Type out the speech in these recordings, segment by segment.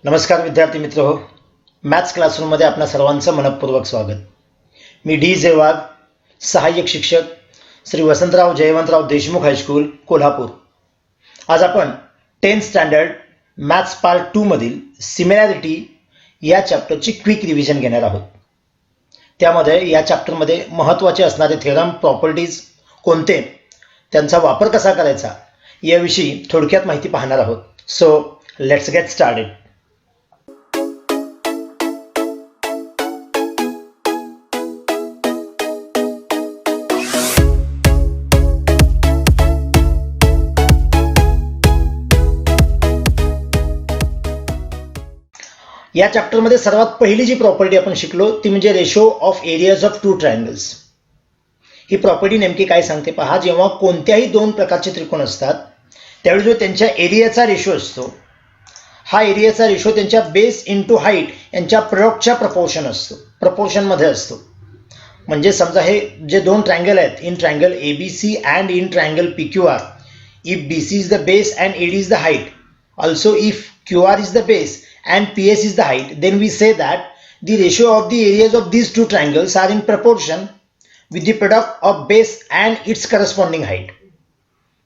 नमस्कार विद्यार्थी मित्र हो, मॅथ्स क्लासरूममध्ये आपणा सर्वांचं मनपूर्वक स्वागत. मी डी जे वाघ, सहाय्यक शिक्षक श्री वसंतराव जयवंतराव देशमुख हायस्कूल कोल्हापूर. आज आपण 10th स्टँडर्ड मॅथ्स पार्ट 2 मधील सिमिलॅरिटी या चॅप्टरची क्विक रिव्हिजन घेणार आहोत. त्यामध्ये या चॅप्टरमध्ये महत्त्वाचे असणारे थेरम, प्रॉपर्टीज कोणते, त्यांचा वापर कसा करायचा याविषयी थोडक्यात माहिती पाहणार आहोत. So let's get started. या चॅप्टरमध्ये सर्वात पहिली जी प्रॉपर्टी आपण शिकलो ती म्हणजे ratio of areas of two triangles. He property नेमकी काय सांगते पहा. जेव्हा कोणत्याही दोन प्रकारचे त्रिकोण असतात त्यावेळी जो त्यांच्या एरियाचा रेशो असतो, हा एरियाचा रेशो त्यांच्या बेस इंटू हाईट यांच्या प्रोडक्टच्या प्रपोर्शनमध्ये असतो. म्हणजे समजा हे जे दोन ट्रायंगल आहेत, in triangle ABC and in triangle PQR, if BC is the base and AD is the height, also if QR is the base and PS is the height, then we say that the ratio of the areas of these two triangles are in proportion with the product of base and its corresponding height.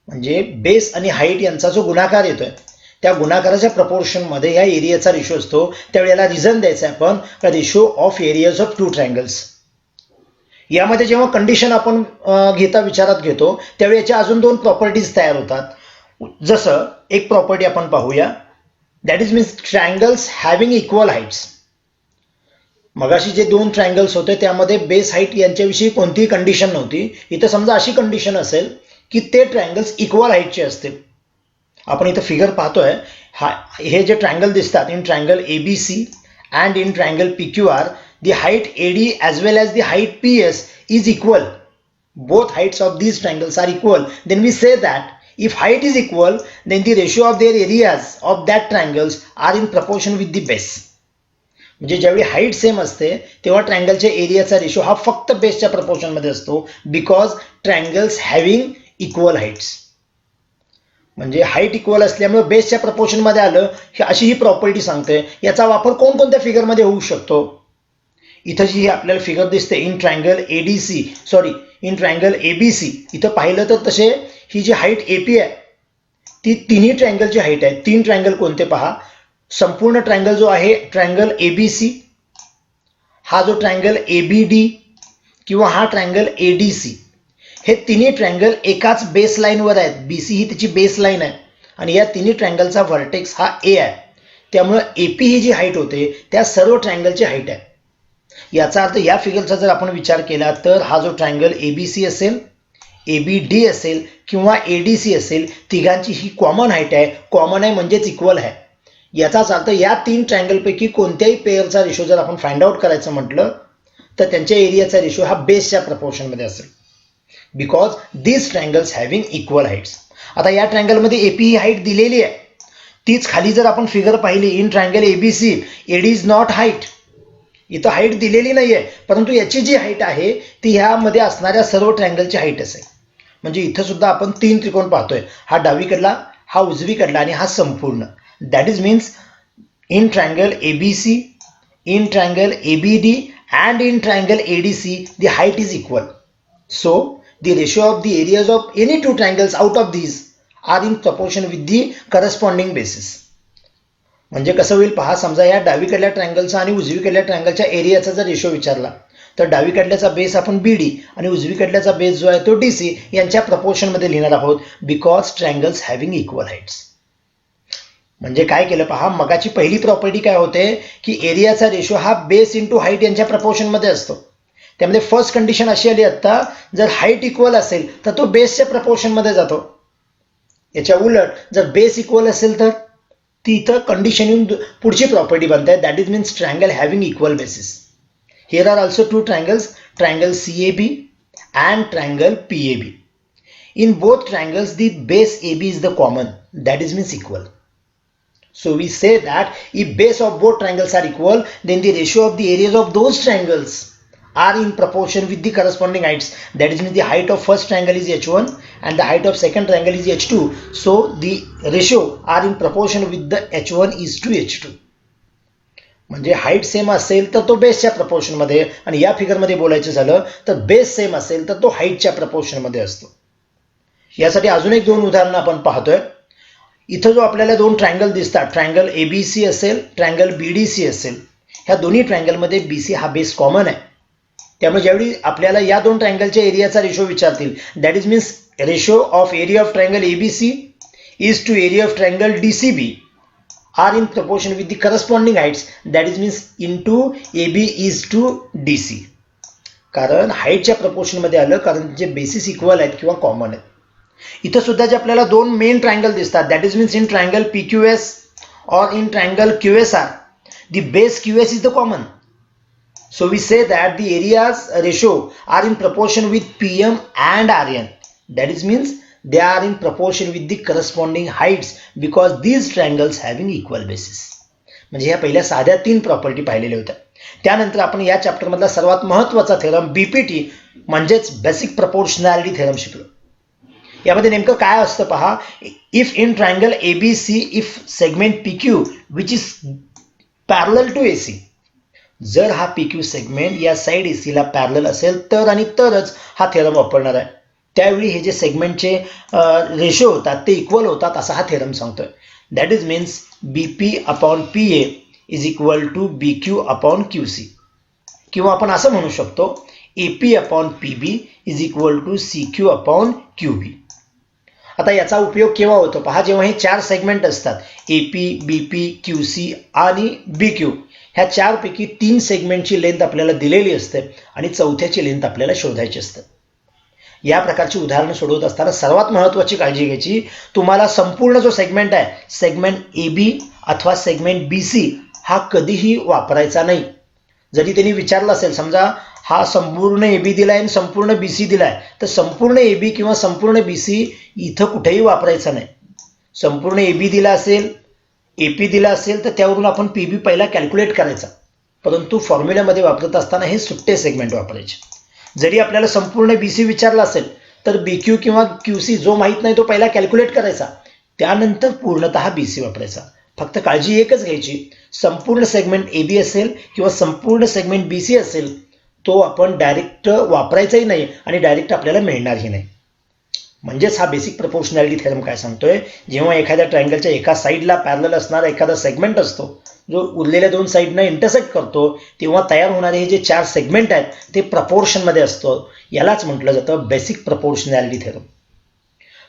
म्हणजे base आणि height यांचा जो गुणाकार येतोय त्या गुणाकाराच्या प्रपोर्शनमध्ये या एरियाचा ratio असतो. त्यावेळेला रिझन द्यायचं आपण ratio of areas of two triangles. यामध्ये जेव्हा कंडिशन आपण विचारात घेतो त्यावेळी याच्या अजून दोन प्रॉपर्टीज तयार होतात. जसं एक प्रॉपर्टी आपण पाहूया, that is means triangles having equal heights. मगाशी जे दोन ट्रायंगल्स होते त्यामध्ये बेस हाईट यांच्याविषयी कोणतीही कंडिशन नव्हती. इथं समजा अशी कंडिशन असेल की ते ट्रायंगल्स इक्वल हाईटचे असतील. आपण इथं फिगर पाहतोय, हे जे ट्रायंगल दिसतात in triangle ABC and in triangle PQR, the height AD as well as the height PS is equal. Both heights of these triangles are equal. Then we say that if height is equal, then the ratio of their areas of that triangles are in proportion with the base. म्हणजे ज्यावेळी height same असते तेव्हा ट्रायंगलच्या एरियाचा ratio हा फक्त बेसच्या प्रपोर्शनमध्ये असतो, because triangles having equal heights. म्हणजे हाईट इक्वल असल्यामुळे बेसच्या प्रपोर्शनमध्ये आलं अशी ही प्रॉपर्टी सांगते. याचा वापर कोणकोणत्या फिगरमध्ये होऊ शकतो. इथं जी आपल्याला फिगर दिसते in triangle in triangle ABC, इथं पाहिलं तर तसे ही जी हाईट AP आहे ती तिन्ही ट्रायंगलची हाईट आहे. तीन ट्रायंगल कोणते पहा. संपूर्ण ट्रायंगल जो आहे ट्रायंगल ABC, हा जो ट्रायंगल ABD किंवा हा ट्रायंगल ADC, हे तिन्ही ट्रायंगल एकाच बेस लाईनवर आहेत. BC ही त्याची बेस लाईन आहे आणि या तिन्ही ट्रायंगलचा व्हर्टेक्स हा A आहे. त्यामुळे AP ही जी हाईट होते त्या सर्व ट्रायंगलची हाईट आहे. याचा अर्थ या फिगरचा जर आपण विचार केला तर हा जो ट्रायंगल ABC असेल, ABD असेल किंवा ADC असेल, तिघांची ही कॉमन हाईट आहे. कॉमन आहे म्हणजेच इक्वल आहे. याचाच अर्थ या तीन ट्रायंगलपैकी कोणत्याही पेअरचा रेशो जर आपण फाइंड आउट करायचं म्हटलं तर त्यांच्या एरियाचा रेशो हा बेसच्या प्रपोर्शनमध्ये असेल, because this triangles having equal heights. आता या ट्रायंगलमध्ये AP ही हाईट दिलेली आहे. तीच खाली जर आपण फिगर पाहिली in triangle ABC, AD is not height. इथं हाईट दिलेली नाही आहे, परंतु याची जी हाईट आहे ती ह्यामध्ये असणाऱ्या सर्व ट्रायंगलची हाईट असेल. म्हणजे इथं सुद्धा आपण तीन त्रिकोण पाहतोय, हा डावीकडला, हा उजवीकडला आणि हा संपूर्ण. That is means in triangle ABC, in triangle ABD and in triangle ADC the height is equal. So the ratio of the areas of any two triangles out of these are in proportion with the corresponding bases. म्हणजे कसं होईल पहा. समजा या डावीकडल्या ट्रायंगलचा आणि उजवीकडल्या ट्रायंगलच्या एरियाचा जर ratio विचारला तर डावीकडल्याचा बेस आपण BD आणि उजवीकडल्याचा बेस जो आहे तो DC यांच्या प्रपोर्शनमध्ये लिहिणार आहोत, because triangles having equal heights. म्हणजे काय केलं पहा, मगाची पहिली प्रॉपर्टी काय होते की एरियाचा रेशो हा बेस इंटू हाईट यांच्या प्रपोर्शनमध्ये असतो. त्यामध्ये फर्स्ट कंडिशन अशी आली, आता जर हाईट इक्वल असेल तर तो बेसच्या प्रपोर्शनमध्ये जातो. याच्या उलट जर बेस इक्वल असेल तर ती इथं कंडिशन येऊन पुढची प्रॉपर्टी बनते, that is means triangle having equal basis. Here are also two triangles, triangle CAB and triangle PAB. In both triangles the base AB is the common, that is means equal. So we say that if base of both triangles are equal, then the ratio of the areas of those triangles are in proportion with the corresponding heights. That is means the height of first triangle is H1 and the height of second triangle is H2. So the ratio are in proportion with the H1 is to H2. म्हणजे height same असेल तर तो बेसच्या प्रपोर्शनमध्ये, आणि या फिगरमध्ये बोलायचं झालं तर बेस सेम असेल तर तो हाईटच्या प्रपोर्शनमध्ये असतो. यासाठी अजून एक दोन उदाहरणं आपण पाहतोय. इथं जो आपल्याला दोन ट्रायंगल दिसतात, ट्रायंगल ABC असेल, ट्रायंगल BDC असेल. ह्या दोन्ही ट्रायंगलमध्ये BC हा बेस कॉमन आहे. त्यामुळे ज्यावेळी आपल्याला या दोन ट्रायंगलच्या एरियाचा रेशो विचारतील, that is means ratio of area of triangle ABC is to area of triangle DCB are in proportion with the corresponding heights, that is means into AB is to DC. कारण हाईटच्या प्रपोर्शनमध्ये आलं, कारण जे basis equal आहेत किंवा common आहेत. इथं सुद्धा जे आपल्याला दोन मेन ट्रायंगल दिसतात, that is means in triangle PQS or in triangle QSR, the base QS is the common. So we say that the areas ratio are in proportion with PM and RN. That is means they are in proportion with the corresponding heights because these triangles having equal basis. म्हणजे ह्या पहिल्या साध्या तीन property पाहिलेल्या होत्या. त्यानंतर आपण या चॅप्टरमधला सर्वात महत्त्वाचा थेरम BPT म्हणजेच बेसिक प्रपोर्शनॅलिटी थेरम शिकलो. यामध्ये नेमकं काय असतं पहा. If in triangle ABC if segment PQ which is parallel to AC, जर हा PQ सेगमेंट या साईड AC ला पॅरलल असेल तर आणि तरच हा थेरम वापरणार आहे. त्यावेळी हे जे सेगमेंटचे रेशो होतात ते इक्वल होतात असा हा थेरम सांगतोय. That is means BP upon PA is equal to BQ upon QC, किंवा आपण असं म्हणू शकतो AP upon PB is equal to CQ upon QB. आता याचा उपयोग केव्हा होतो पहा, जेव्हा हे चार सेगमेंट असतात AP, BP, QC आणि BQ, ह्या चारपैकी तीन सेगमेंटची लेंथ आपल्याला दिलेली असते आणि चौथ्याची लेंथ आपल्याला शोधायची असते. या प्रकारची उदाहरणं सोडवत असताना सर्वात महत्त्वाची काळजी घ्यायची, तुम्हाला संपूर्ण जो सेगमेंट आहे, सेगमेंट AB अथवा सेगमेंट BC हा कधीही वापरायचा नाही. जरी त्यांनी विचारलं असेल, समजा हा संपूर्ण AB दिलाय आणि संपूर्ण BC दिलाय, तर संपूर्ण AB किंवा संपूर्ण BC इथं कुठेही वापरायचं नाही. संपूर्ण AB दिला असेल, AP दिला असेल तर त्यावरून आपण PB पहिला कॅल्क्युलेट करायचा, परंतु फॉर्म्युल्यामध्ये वापरत असताना हे सुट्टे सेगमेंट वापरायचे. जरी आपल्याला संपूर्ण BC विचारला असेल तर BQ किंवा QC जो माहीत नाही तो पहिला कॅल्क्युलेट करायचा, त्यानंतर पूर्णतः BC वापरायचा. फक्त काळजी एकच घ्यायची, संपूर्ण सेगमेंट AB असेल किंवा संपूर्ण सेगमेंट BC असेल तो आपण डायरेक्ट वापरायचाही नाही आणि डायरेक्ट आपल्याला मिळणारही नाही. म्हणजेच हा बेसिक प्रपोर्शनॅलिटी थेरम काय सांगतोय, जेव्हा एखाद्या ट्रायंगलच्या एका साईडला पॅरलल असणारा एखादा सेगमेंट असतो जो उरलेल्या दोन साईडनं इंटरसेक्ट करतो, तेव्हा तयार होणारे हे जे चार सेगमेंट आहेत ते प्रपोर्शनमध्ये असतो. यालाच म्हटलं जातं बेसिक प्रपोर्शनॅलिटी थेरम.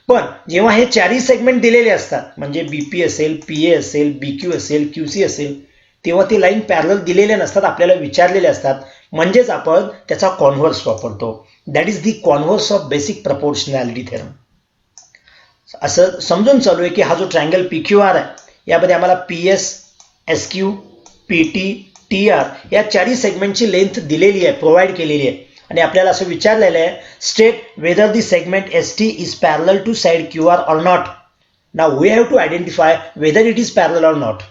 पण जेव्हा हे चारही सेगमेंट दिलेले असतात, म्हणजे BP असेल, PA असेल, BQ असेल, QC असेल, तेव्हा ती लाईन पॅरलल दिलेल्या नसतात, आपल्याला विचारलेले असतात. म्हणजेच आपण त्याचा कॉन्व्हर्स वापरतो. That is the converse of basic proportionality theorem. असं समजून चालू आहे की हा जो ट्रायंगल PQR आहे, यामध्ये आम्हाला PS, SQ, PT, TR या चारही सेगमेंटची लेंथ दिलेली आहे, प्रोव्हाइड केलेली आहे. आणि आपल्याला असं विचारलेलं आहे, state whether the segment ST is parallel to side QR or not. Now we have to identify whether it is parallel or not.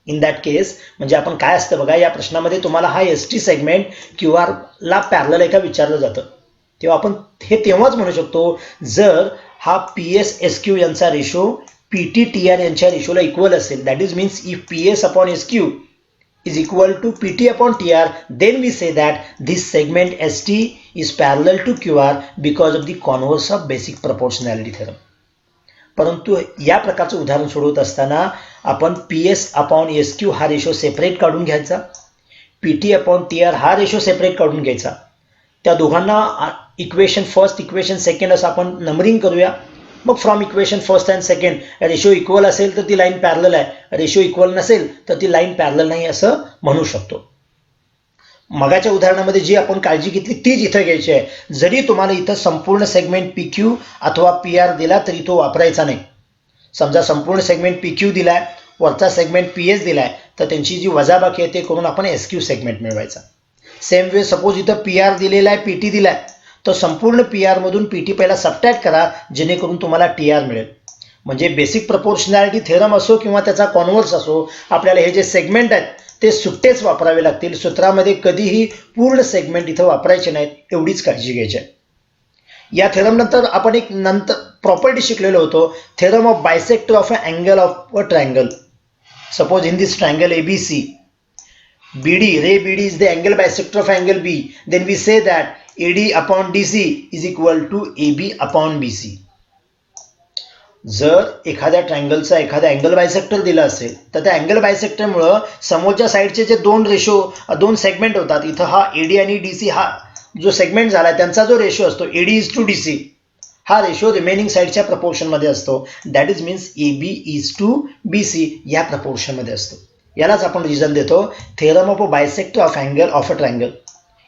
In that case म्हणजे आपण काय असतं बघा, या प्रश्नामध्ये तुम्हाला हा ST सेगमेंट QR ला पॅरलल आहे का विचारलं जातं, तेव्हा आपण हे तेव्हाच म्हणू शकतो जर हा PS SQ यांचा रेशो PT TR यांच्या रेशोला इक्वल असेल. That is means if PS upon SQ is equal to PT upon TR, then we say that this segment ST is parallel to QR because of the converse of basic proportionality theorem. परंतु या प्रकारचं उदाहरण सोडवत असताना आपण PS upon SQ हा ratio separate काढून घ्यायचा, PT अपॉन TR हा रेशो सेपरेट काढून घ्यायचा. त्या दोघांना इक्वेशन फर्स्ट, इक्वेशन सेकंड असं आपण नंबरिंग करूया. मग from equation first and second ratio equal असेल तर ती लाईन पॅरलल आहे, रेशो इक्वल नसेल तर ती लाईन पॅरलल नाही असं म्हणू शकतो. मगाच्या उदाहरणामध्ये जी आपण काळजी घेतली तीच इथं घ्यायची आहे. जरी तुम्हाला इथं संपूर्ण सेगमेंट PQ अथवा PR दिला तरी तो वापरायचा नाही. समजा संपूर्ण सेगमेंट PQ दिलाय, वरचा सेगमेंट PS दिलाय, तर त्यांची जी वजाबाकी आहे ते करून आपण SQ सेगमेंट मिळवायचा. सेम वे सपोज इथं PR दिलेला आहे, PT दिलाय, तर संपूर्ण PR मधून PT पहिला सबट्रॅक्ट करा, जेणेकरून तुम्हाला TR मिळेल. म्हणजे बेसिक प्रपोर्शनॅलिटी थेरम असो किंवा त्याचा कॉन्व्हर्स असो, आपल्याला हे जे सेगमेंट आहेत ते सुट्टेच वापरावे लागतील. सूत्रामध्ये कधीही पूर्ण सेगमेंट इथं वापरायचे नाहीत, एवढीच काळजी घ्यायची आहे. या थेरम नंतर आपण एक प्रॉपर्टी शिकलेलो होतो, theorem of bisector of a angle of a triangle. Suppose in this triangle ABC, BD, ray BD is the angle bisector of angle B. Then we say that AD upon DC is equal to AB upon BC. जर एखाद्या ट्रायंगलचा एखादा angle bisector दिला असेल तर त्या angle बायसेक्टरमुळं समोरच्या साईडचे जे दोन सेगमेंट होतात, इथं हा AD आणि DC हा जो सेगमेंट झाला त्यांचा जो रेशो असतो AD इज टू DC, हा रेशो रिमेनिंग साईडच्या प्रपोर्शनमध्ये असतो. That is means AB is to BC या प्रपोर्शनमध्ये असतो. यालाच आपण रिझन देतो theorem of a bisector of angle of a triangle.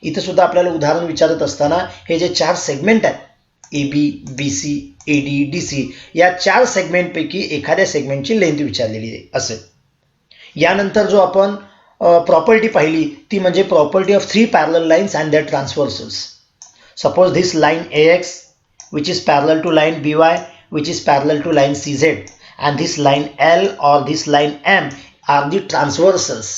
इथं सुद्धा आपल्याला उदाहरण विचारत असताना हे जे 4 सेगमेंट आहेत AB, BC, AD, DC या 4 सेगमेंटपैकी एखाद्या सेगमेंटची लेंथ विचारलेली असेल. यानंतर जो आपण प्रॉपर्टी पाहिली ती म्हणजे property of 3 parallel lines and their transversals. Suppose this line AX which is parallel to line BY which is parallel to line CZ and this line L or this line M are the transversals.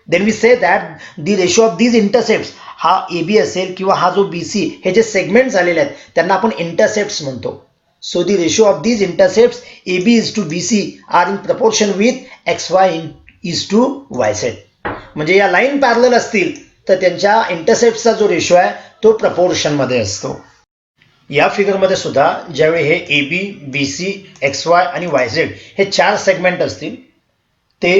Then we say that the ratio of these intercepts, हा AB असेल किंवा हा जो BC हे जे segment झालेले आहेत त्यांना आपण इंटरसेप्ट्स म्हणतो. So the ratio of these intercepts AB is to BC are in proportion with XY is to YZ. म्हणजे या लाईन पॅरलल असतील तर त्यांच्या इंटरसेप्टचा जो रेशो आहे तो प्रपोर्शनमध्ये असतो. या फिगरमध्ये सुद्धा ज्यावेळी हे AB, BC, XY आणि YZ हे 4 सेगमेंट असतील ते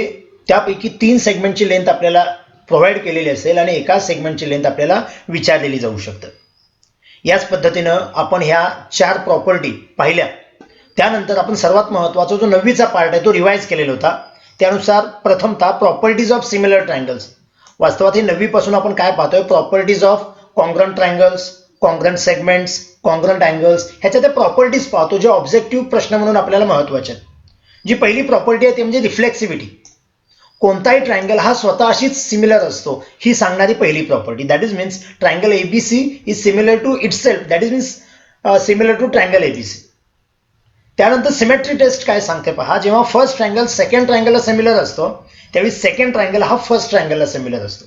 त्यापैकी 3 सेगमेंटची लेंथ आपल्याला प्रोव्हाइड केलेली असेल आणि एका सेगमेंटची लेंथ आपल्याला विचारलेली जाऊ शकतं. याच पद्धतीनं आपण ह्या 4 प्रॉपर्टी पाहिल्या. त्यानंतर आपण सर्वात महत्त्वाचा जो 9वीचा पार्ट आहे तो रिवाइज केलेला होता. त्यानुसार प्रथमतः प्रॉपर्टीज ऑफ सिमिलर ट्रायंगल्स. वास्तवात हे 9वी पासून आपण काय पाहतोय, properties of congruent triangles, congruent segments, congruent angles ह्याच्या त्या प्रॉपर्टीज पाहतो जे ऑब्जेक्टिव्ह प्रश्न म्हणून आपल्याला महत्त्वाचे आहेत. जी पहिली प्रॉपर्टी आहे ती म्हणजे रिफ्लेक्सिव्हिटी. कोणताही ट्रायंगल हा स्वतःशीच सिमिलर असतो ही सांगणारी पहिली property. That is means triangle ABC is similar to itself. That is means similar to triangle ABC. त्यानंतर सिमेट्री टेस्ट काय सांगते पहा, जेव्हा फर्स्ट ट्रायंगल सेकंड ट्रायंगलला सिमिलर असतो त्यावेळी सेकंड ट्रायंगल हा फर्स्ट ट्रायंगलला सिमिलर असतो.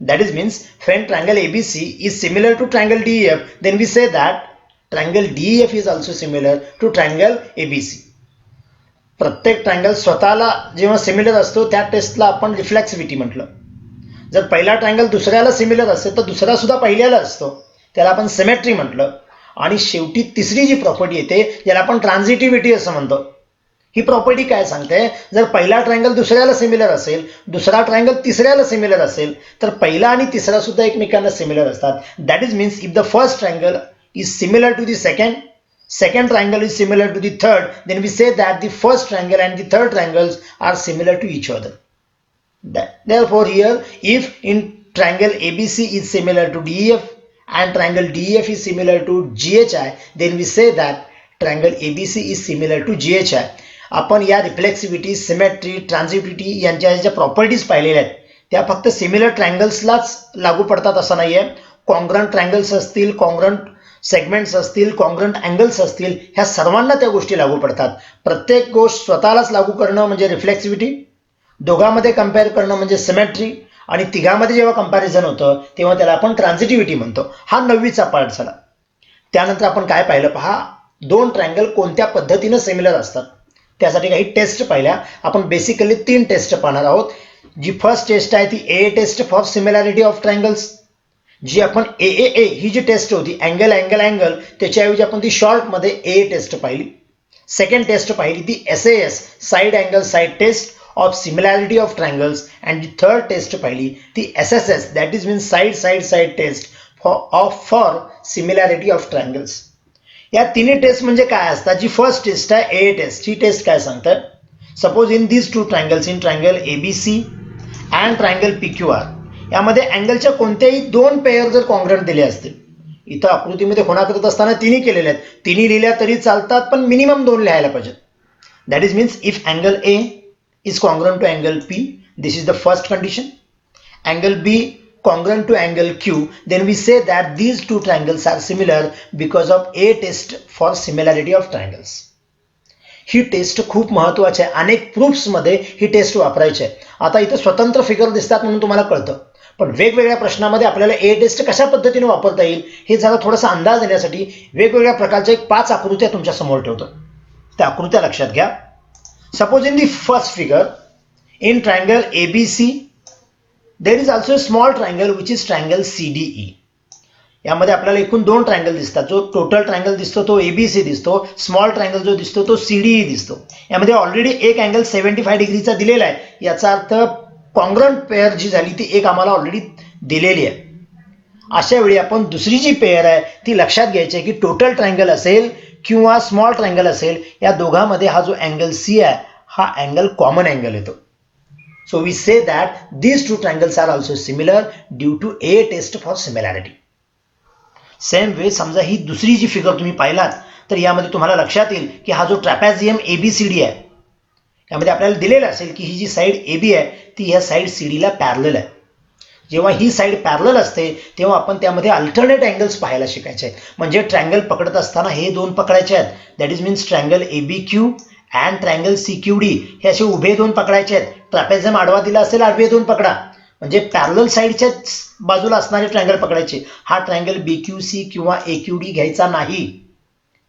That is means when triangle ABC is similar to triangle DEF, then we say that triangle DEF is also similar to triangle ABC. प्रत्येक triangle स्वतःला जेव्हा similar असतो त्या टेस्टला आपण रिफ्लेक्सिव्हिटी म्हटलं. जर पहिला ट्रायंगल दुसऱ्याला सिमिलर असेल तर दुसरा सुद्धा पहिल्याला असतो, त्याला आपण सिमेट्री म्हटलं. आणि शेवटी तिसरी जी प्रॉपर्टी येते ज्याला आपण ट्रान्झिटिव्हिटी असं म्हणतो. ही प्रॉपर्टी काय सांगते, जर पहिला ट्रायंगल दुसऱ्याला सिमिलर असेल, दुसरा ट्रायंगल तिसऱ्याला सिमिलर असेल तर पहिला आणि तिसरा सुद्धा एकमेकांना सिमिलर असतात. That is means if the first triangle is similar to the second triangle is similar to the third, then we say that the first triangle and the third triangles are similar to each other. Therefore here, if in triangle ABC is similar to DEF and triangle DEF is similar to GHI, then we say that triangle ABC is similar to GHI. आपण या reflexivity, symmetry, transitivity यांच्या ज्या properties पाहिलेल्या आहेत त्या फक्त similar ट्रायंगल्सलाच लागू पडतात असं नाही आहे. कॉन्ग्रंट ट्रायंगल्स असतील, कॉन्ग्रंट सेगमेंट्स असतील, कॉन्ग्रंट अँगल्स असतील, ह्या सर्वांना त्या गोष्टी लागू पडतात. प्रत्येक गोष्ट स्वतःलाच लागू करणं म्हणजे रिफ्लेक्सिव्हिटी, दोघांमध्ये कंपेअर करणं म्हणजे सिमेट्री आणि तिघांमध्ये जेव्हा कंपॅरिझन होतं तेव्हा त्याला आपण ट्रान्झिटिव्हिटी म्हणतो. हा 9वीचा पार्ट झाला. त्यानंतर आपण काय पाहिलं पहा, 2 ट्रायंगल कोणत्या पद्धतीनं सिमिलर असतात त्यासाठी काही टेस्ट पाहिल्या. आपण बेसिकली 3 टेस्ट पाहणार आहोत. जी फर्स्ट टेस्ट आहे ती AA test for similarity of triangles. जी आपण AAA ही जी टेस्ट होती अँगल अँगल अँगल त्याच्याऐवजी आपण ती शॉर्टमध्ये AA टेस्ट पाहिली. सेकंड टेस्ट पाहिली ती SAS side angle side test of similarity of triangles. And जी थर्ड टेस्ट पाहिली ती SSS that is means side side side test for similarity of triangles. या तिन्ही टेस्ट म्हणजे काय असतात. जी फर्स्ट टेस्ट आहे AA टेस्ट, ही टेस्ट काय सांगतात, suppose in these 2 triangles, in triangle ABC and triangle PQR, यामध्ये अँगलच्या कोणत्याही 2 पेअर जर कॉन्ग्रंट दिले असतील, इथं आकृतीमध्ये खुणा करत असताना तिन्ही केलेल्या आहेत, तिन्ही लिहिल्या तरी चालतात पण मिनिमम 2 लिहायला पाहिजेत. That is means if angle A is congruent to angle P, this is the first condition. Angle B congruent to angle Q, then we say that these 2 triangles are similar because of A test for similarity of triangles. ही test खूप महत्त्वाची आहे. अनेक प्रूफ्समध्ये ही taste वापरायची आहे. आता इथं स्वतंत्र फिगर दिसतात म्हणून तुम्हाला कळतं, पण वेगवेगळ्या प्रश्नामध्ये आपल्याला A टेस्ट कशा पद्धतीने वापरता येईल हे जरा थोडासा अंदाज देण्यासाठी वेगवेगळ्या प्रकारच्या 5 आकृत्या तुमच्या समोर ठेवतो. त्या आकृत्या लक्षात घ्या. Suppose in the first figure, in triangle ABC there is also small triangle which is triangle CDE. यामध्ये आपल्याला एकूण दोन ट्रायंगल दिसतात. जो टोटल ट्रायंगल दिसतो तो ABC दिसतो, स्मॉल ट्रायंगल जो दिसतो तो CDE दिसतो. यामध्ये ऑलरेडी एक अँगल 75 डिग्रीचा दिलेला आहे. याचा अर्थ कॉन्ग्रंट पेअर जी झाली ती एक आम्हाला ऑलरेडी दिलेली आहे. अशा वेळी आपण दुसरी जी पेअर आहे ती लक्षात घ्यायची आहे की टोटल ट्रायंगल असेल किंवा स्मॉल ट्रायंगल असेल, या दोघांमध्ये हा जो अँगल C आहे हा अँगल कॉमन अँगल येतो. So we say that these two triangles are also similar due to a test for similarity. Same way समजा ही दुसरी जी फिगर तुम्ही पाहिलात तर यामध्ये तुम्हाला लक्षात येईल की हा जो ट्रॅपेझियम ABCD आहे, यामध्ये आपल्याला दिलेलं असेल की ही जी साईड AB आहे ती या साईड CD ला पॅरलल आहे. जेव्हा ही साईड पॅरलल असते तेव्हा आपण त्यामध्ये अल्टरनेट अँगल्स पाहायला शिकायचे आहेत. म्हणजे ट्रायंगल पकडत असताना हे दोन पकडायचे आहेत, that is means triangle ABQ and triangle CQD. हे असे उभे दोन पकडायचे आहेत. ट्रॅपेझियम आडवा दिला असेल, आडवे दोन पकडा, म्हणजे पॅरलल साईडच्या बाजूला असणारे ट्रायंगल पकडायचे. हा ट्रायंगल BQC किंवा AQD घ्यायचा नाही.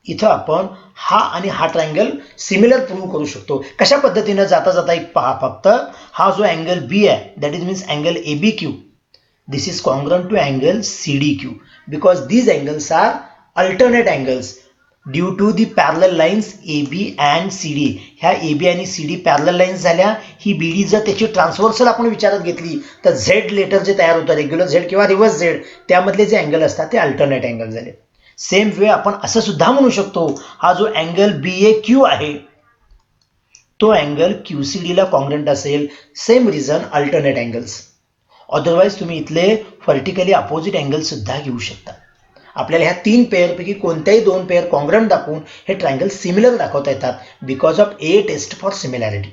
इथं आपण हा आणि हा ट्रायंगल सिमिलर प्रूव्ह करू शकतो. कशा पद्धतीने जाता जाता एक पहा फक्त. हा जो अँगल B आहे that is means angle ABQ, this is congruent to angle CDQ because these angles are alternate angles due to the parallel lines AB and CD. ह्या AB आणि CD पॅरलल लाईन्स झाल्या. ही BD जर त्याची transversal आपण विचारात घेतली तर Z letter जे तयार होतं, रेग्युलर Z किंवा रिव्हर्स Z, त्यामधले जे अँगल असतात ते अल्टरनेट अँगल झाले. सेम वे आपण असं सुद्धा म्हणू शकतो हा जो अँगल BAQ आहे तो अँगल QCD ला कॉन्ग्रंट असेल. Same reason alternate angles. Otherwise तुम्ही इथले व्हर्टिकली अपोजिट अँगल सुद्धा घेऊ शकता. आपल्याला ह्या तीन पेअरपैकी कोणत्याही दोन पेअर कॉन्ग्रंट दाखवून हे ट्रायंगल सिमिलर दाखवता येतात because of A test for similarity.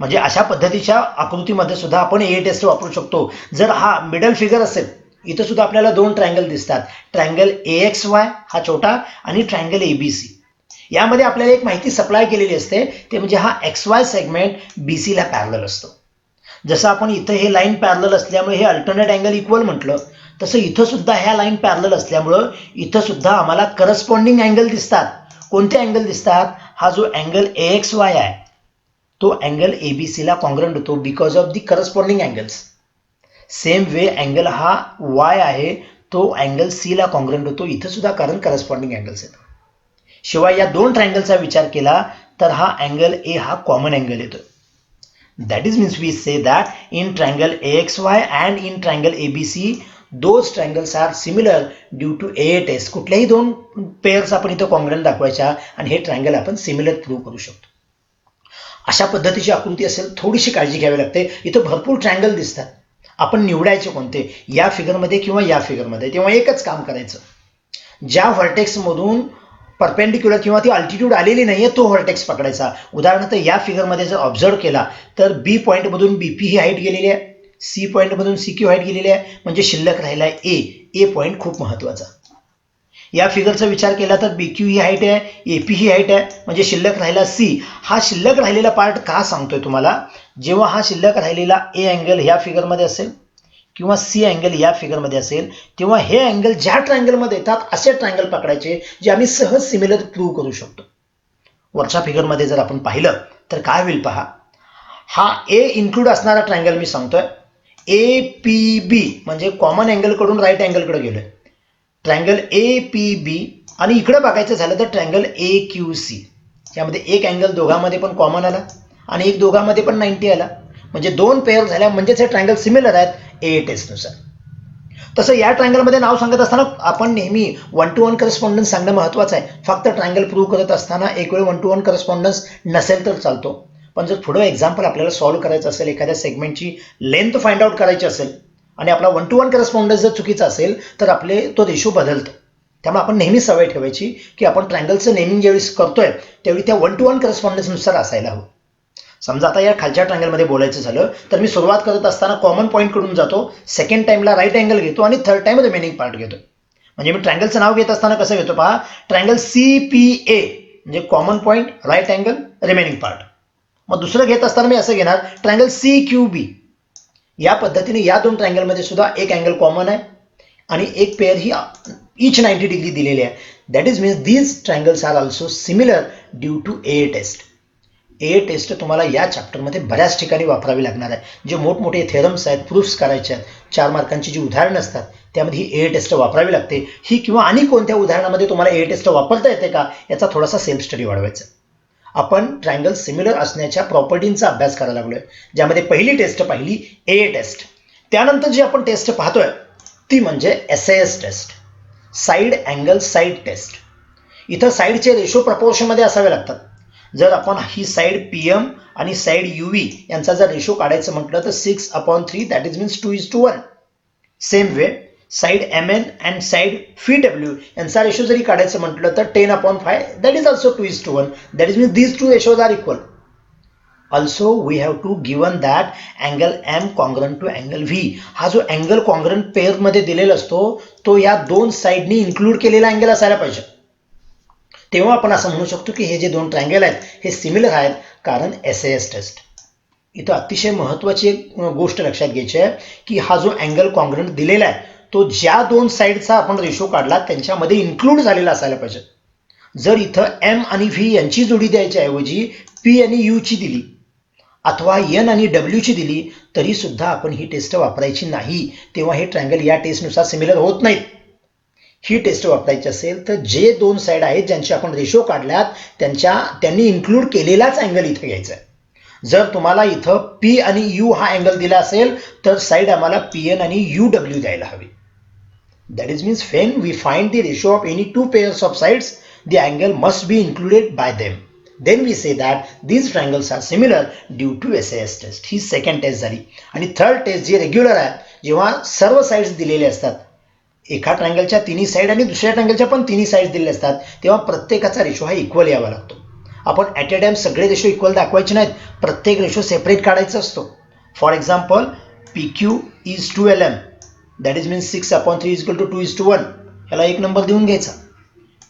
म्हणजे अशा पद्धतीच्या आकृतीमध्ये सुद्धा आपण A टेस्ट वापरू शकतो. जर हा मिडल फिगर असेल, इथं सुद्धा आपल्याला दोन ट्रायंगल दिसतात, ट्रायंगल AXY हा छोटा आणि ट्रायंगल ABC. यामध्ये आपल्याला एक माहिती सप्लाय केलेली असते, ते म्हणजे हा XY सेगमेंट BC ला पॅरलल असतो. जसं आपण इथं हे लाईन पॅरलल असल्यामुळे हे अल्टरनेट अँगल इक्वल म्हटलं, तसं इथं सुद्धा ह्या लाईन पॅरलल असल्यामुळं इथं सुद्धा आम्हाला करस्पॉन्डिंग अँगल दिसतात. कोणते अँगल दिसतात? हा जो अँगल AXY आहे तो अँगल ABC ला कॉन्ग्रंट होतो because of the corresponding angles. Same way angle हा Y आहे तो अँगल C ला कॉन्ग्रंट होतो, इथं सुद्धा कारण करस्पॉन्डिंग अँगल्स आहेत. शिवाय या दोन ट्रायंगलचा विचार केला तर हा अँगल A हा कॉमन अँगल येतो. That is means we say that in triangle AXY and in triangle ABC those triangles are similar due to A test. कुठल्याही दोन पेअर्स आपण इथं कॉन्ग्रंट दाखवायच्या आणि हे ट्रायंगल आपण सिमिलर प्रूव्ह करू शकतो. अशा पद्धतीची आकृती असेल थोडीशी काळजी घ्यावी लागते. इथं भरपूर ट्रायंगल दिसतात, आपण निवडायचे कोणते, या फिगरमध्ये किंवा या फिगरमध्ये. तेव्हा एकच काम करायचं, ज्या व्हर्टेक्स मधून परपेंडिक्युलर किंवा ती अल्टिट्यूड आलेली नाहीये तो व्हर्टेक्स पकडायचा. उदाहरणार्थ या फिगरमध्ये जर ऑब्झर्व केला तर B पॉईंटमधून BP ही हाईट गेलेली आहे, C पॉईंटमधून CQ हाईट गेलेली आहे, म्हणजे शिल्लक राहिला आहे A पॉईंट खूप महत्वाचा. या फिगरचा विचार केला तर BQ ही हाईट आहे, AP ही हाईट आहे, म्हणजे शिल्लक राहिला C. हा शिल्लक राहिलेला पार्ट का सांगतोय तुम्हाला, जेव्हा हा शिल्लक राहिलेला A अँगल ह्या फिगरमध्ये असेल किंवा C अँगल या फिगरमध्ये असेल तेव्हा हे अँगल ज्या ट्रायंगलमध्ये येतात असे ट्रायंगल पकडायचे जे आम्ही सहज सिमिलर प्रूव्ह करू शकतो. वरच्या फिगरमध्ये जर आपण पाहिलं तर काय होईल पहा. हा A इन्क्लूड असणारा ट्रायंगल मी सांगतोय, APB म्हणजे कॉमन अँगल कडून राईट अँगल कडे गेलोय, ट्रायंगल APB. आणि इकडे बघायचं झालं तर ट्रायंगल AQC. यामध्ये एक अँगल दोघांमध्ये पण कॉमन आला आणि एक दोघांमध्ये पण 90 आला, म्हणजे दोन पेअर झाल्या, म्हणजेच हे ट्रायंगल सिमिलर आहेत A टेस्टनुसार. तसं या ट्रायंगलमध्ये नाव सांगत असताना आपण नेहमी 1 to 1 करस्पॉन्डन्स सांगणं महत्वाचं आहे. फक्त ट्रायंगल प्रूव्ह करत असताना एक वेळ 1 to 1 करस्पॉन्डन्स नसेल तर चालतो, पण जर पुढे एक्झाम्पल आपल्याला सॉल्व्ह करायचं असेल, एखाद्या सेगमेंटची लेंथ फाइंड आउट करायची असेल आणि आपला 1 to 1 करस्पॉन्डन्स जर चुकीचा असेल तर आपले तो रेशो बदलतो. त्यामुळे आपण नेहमी सवय ठेवायची की आपण ट्रायंगलचं नेमिंग ज्यावेळी करतोय त्यावेळी त्या 1 to 1 करस्पॉन्डन्सनुसार असायला हवं. समजा आता या खालच्या ट्रायंगलमध्ये बोलायचं झालं तर मी सुरुवात करत असताना कॉमन पॉईंट कडून जातो, सेकंड टाइमला राईट अँगल घेतो आणि थर्ड टाइम रिमेनिंग पार्ट घेतो. म्हणजे मी ट्रायंगलचं नाव घेत असताना कसं घेतो पहा, ट्रायंगल CPA म्हणजे common point, right angle, remaining part. मग दुसरं घेत असताना मी असं घेणार ट्रायंगल CQB. या पद्धतीने या दोन ट्रायंगलमध्ये सुद्धा एक अँगल कॉमन आहे आणि एक पेअर ही इच 90 डिग्री दिलेली आहे. That is means these triangles are also similar due to A test. A test तुम्हाला या चॅप्टरमध्ये बऱ्याच ठिकाणी वापरावी लागणार आहे. जे मोठमोठे थेरम्स आहेत, प्रूफ्स करायचे आहेत, 4 मार्कांची जी उदाहरणं असतात त्यामध्ये ही ए टेस्ट वापरावी लागते. ही किंवा आणि कोणत्या उदाहरणामध्ये तुम्हाला ए टेस्ट वापरता येते का याचा थोडासा सेल्फ स्टडी वाढवायचा. आपण ट्रायंगल सिमिलर असण्याच्या प्रॉपर्टींचा अभ्यास करायला लागलोय, ज्यामध्ये पहिली टेस्ट पाहिली ए टेस्ट. त्यानंतर जी आपण टेस्ट पाहतोय ती म्हणजे SAS test, side angle side test. इथं साईडचे रेशो प्रपोर्शनमध्ये असावे लागतात. जर आपण ही साईड PM आणि साईड UV यांचा जर रेशो काढायचं म्हटलं तर 6/3 that is means 2:1. Same way side MN and side FW यांचा रेशो जरी काढायचं म्हटलं तर 10/5 that is also 2:1. That is means these two ratios are equal. Also we have to given that angle M congruent to angle V. हा जो angle congruent pair मध्ये दिलेला असतो तो या दोन साईडनी इन्क्लूड केलेला अँगल असायला पाहिजे. तेव्हा आपण असं म्हणू शकतो की हे जे दोन ट्रायंगल आहेत हे सिमिलर आहेत, कारण SAS टेस्ट. इथं अतिशय महत्वाची एक गोष्ट लक्षात घ्यायची आहे की हा जो अँगल कॉन्ग्रंट दिलेला आहे तो ज्या दोन साईडचा आपण रेशो काढला त्यांच्यामध्ये इन्क्लूड झालेला असायला पाहिजे. जर इथं M आणि V यांची जोडी द्यायच्या ऐवजी P आणि U ची दिली अथवा N आणि W ची दिली तरी सुद्धा आपण ही टेस्ट वापरायची नाही. तेव्हा हे ट्रायंगल या टेस्टनुसार सिमिलर होत नाहीत. ही टेस्ट वापरायची असेल तर जे दोन साईड आहेत ज्यांचे आपण रेशो काढल्यात त्यांनी इन्क्लूड केलेलाच अँगल इथे घ्यायचा आहे. जर तुम्हाला इथं P आणि U हा अँगल दिला असेल तर साईड आम्हाला PN आणि UW द्यायला हवी. That is means when we find the ratio of any two pairs of sides the angle must be included by them. Then we say that these triangles are similar due to SAS test. ही second test झाली. आणि third taste जी regular आहे, जेव्हा सर्व sides दिलेले असतात, एका ट्रायंगलच्या तिन्ही साईड आणि दुसऱ्या ट्रायंगलच्या पण तिन्ही साईड्स दिलेले असतात, तेव्हा प्रत्येकाचा रेशो हा इक्वल यावा लागतो. आपण ॲट अ टाइम सगळे रेशो इक्वल दाखवायचे नाहीत, प्रत्येक रेशो सेपरेट काढायचा असतो. For example PQ is to LM that is means 6/3 = 2:1. ह्याला एक नंबर देऊन घ्यायचा.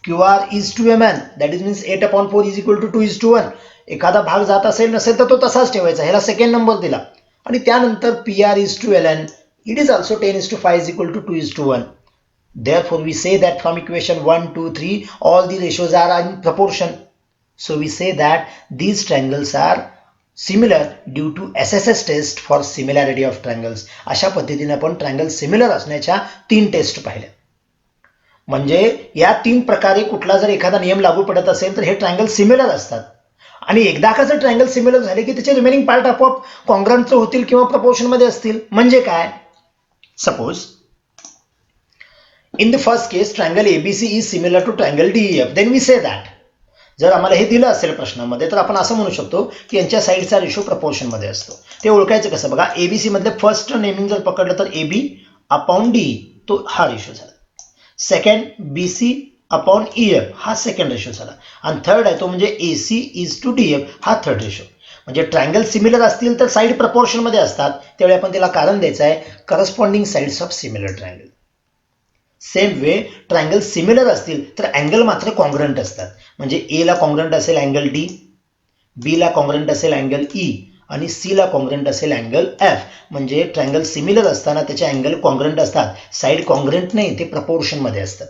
QR is to MN that is means 8/4 is equal to 2:1. एखादा भाग जात असेल नसेल तर तो तसाच ठेवायचा, ह्याला सेकंड नंबर दिला. आणि त्यानंतर PR is to LN it is also 10:5 is equal to 2:1. Therefore we say that from equation 1, 2, 3 all the ratios are in proportion. So we say that these triangles are similar due to SSS test for similarity of triangles. अशा पद्धतीने आपण triangle similar असण्याच्या 3 taste पाहिल्या. म्हणजे या 3 प्रकारे कुठला जर एखादा नियम लागू पडत असेल तर हे ट्रायंगल सिमिलर असतात. आणि एकदा का जर ट्रायंगल सिमिलर झाले की त्याचे रिमेनिंग पार्ट आपोआप कॉन्ग्रंट होतील किंवा प्रपोर्शन मध्ये असतील. म्हणजे काय, suppose in the first case triangle ABC is similar to triangle DEF. Then we say that जर आम्हाला हे दिलं असेल प्रश्नामध्ये तर आपण असं म्हणू शकतो की यांच्या साईडचा रेशो प्रपोर्शन मध्ये असतो. ते ओळखायचं कसं बघा, ABC मधले फर्स्ट नेमिंग जर पकडलं तर AB/DE तो हा रेशो झाला. सेकंड BC/EF हा सेकंड रेशो झाला. आणि थर्ड आहे तो म्हणजे AC is to DF हा थर्ड रेशो. म्हणजे ट्रायंगल सिमिलर असतील तर साईड प्रपोर्शन मध्ये असतात, त्यावेळी आपण त्याला कारण द्यायचं आहे corresponding sides of similar triangle. Same way triangle similar असतील तर अँगल मात्र कॉन्ग्रंट असतात. म्हणजे A ला कॉन्ग्रंट असेल अँगल D, B ला कॉन्ग्रंट असेल अँगल E आणि C ला कॉन्ग्रंट असेल अँगल F. म्हणजे ट्रायंगल सिमिलर असताना त्याचे अँगल कॉन्ग्रंट असतात. साईड कॉन्ग्रंट नाही, ते प्रपोर्शन मध्ये असतात.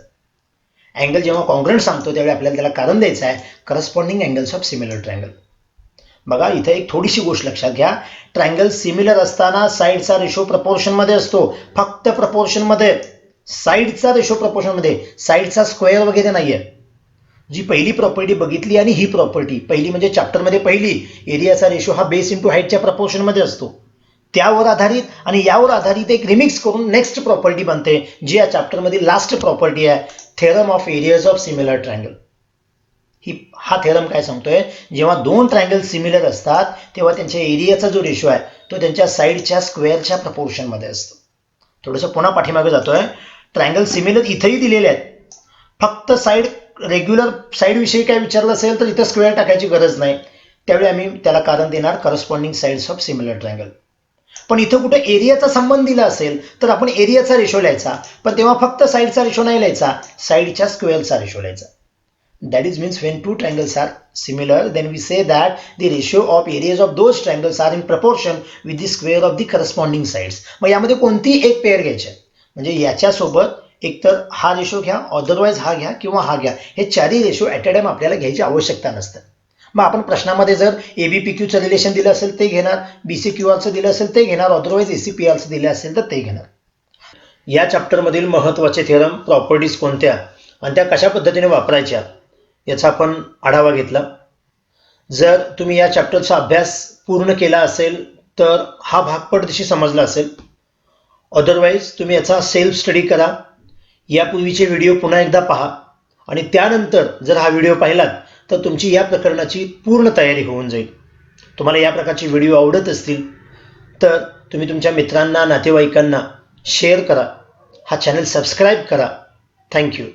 अँगल जेव्हा कॉन्ग्रंट सांगतो त्यावेळी आपल्याला त्याला कारण द्यायचं आहे corresponding angles of similar triangle. बघा इथे एक थोडीशी गोष्ट लक्षात घ्या, ट्रायंगल सिमिलर असताना साईडचा रेशो प्रपोर्शन मध्ये असतो, फक्त प्रपोर्शन मध्ये. साईडचा रेशो प्रपोर्शन मध्ये, साईडचा स्क्वेअर वगैरे नाहीये. जी पहिली प्रॉपर्टी बघितली आणि ही प्रॉपर्टी पहिली म्हणजे चॅप्टर मध्ये पहिली एरियाचा रेशो हा बेस इंटू हाईटच्या प्रपोर्शन मध्ये असतो, त्यावर आधारित आणि यावर आधारित एक रिमिक्स करून नेक्स्ट प्रॉपर्टी बनते जी या चॅप्टर मध्ये लास्ट प्रॉपर्टी आहे, theorem of areas of similar triangle. हा थेरम काय सांगतोय, जेव्हा दोन ट्रायंगल सिमिलर असतात तेव्हा त्यांच्या एरियाचा जो रेशो आहे तो त्यांच्या साईडच्या स्क्वेअरच्या प्रपोर्शन मध्ये असतो. थोडंसं पुन्हा पाठीमागे जातोय. ट्रायंगल सिमिलर इथेही दिलेले आहेत, फक्त साईड रेग्युलर साईड विषयी काय विचारलं असेल तर इथं स्क्वेअर टाकायची गरज नाही, त्यावेळी आम्ही त्याला कारण देणार corresponding sides of similar triangle. पण इथं कुठे एरियाचा संबंध दिला असेल तर आपण एरियाचा रेशो लिहायचा, पण तेव्हा फक्त साईडचा रेशो नाही लिहायचा, साईडच्या स्क्वेअरचा रेशो लिहायचा. That is means when two triangles are similar, then we say that the ratio of areas of those triangles are in proportion with the square of the corresponding sides. मग यामध्ये कोणती एक pair घ्यायची, म्हणजे याच्यासोबत एकतर हा रेशो घ्या, अदरवाइज हा घ्या किंवा हा घ्या. हे चारही रेशो ॲट अ टाइम आपल्याला घ्यायची आवश्यकता नसते. मग आपण प्रश्नामध्ये जर ABPQचं रिलेशन दिलं असेल ते घेणार, BCQRचं दिलं असेल ते घेणार, अदरवाईज ACPRचं दिलं असेल तर ते घेणार. या चॅप्टरमधील महत्त्वाचे थेरम, प्रॉपर्टीज कोणत्या आणि त्या कशा पद्धतीने वापरायच्या याचा आपण आढावा घेतला. जर तुम्ही या चॅप्टरचा अभ्यास पूर्ण केला असेल तर हा भाग पडदिशी समजला असेल. अदरवाईज तुम्ही याचा सेल्फ स्टडी करा, यापूर्वीचे व्हिडिओ पुन्हा एकदा पहा आणि त्यानंतर जर हा व्हिडिओ पाहिलात तर तुमची या प्रकरणाची पूर्ण तयारी होऊन जाईल. तुम्हाला या प्रकारचे व्हिडिओ आवडत असतील तर तुम्ही तुमच्या मित्रांना, नातेवाईकांना शेअर करा. हा चॅनल सबस्क्राईब करा. थँक्यू.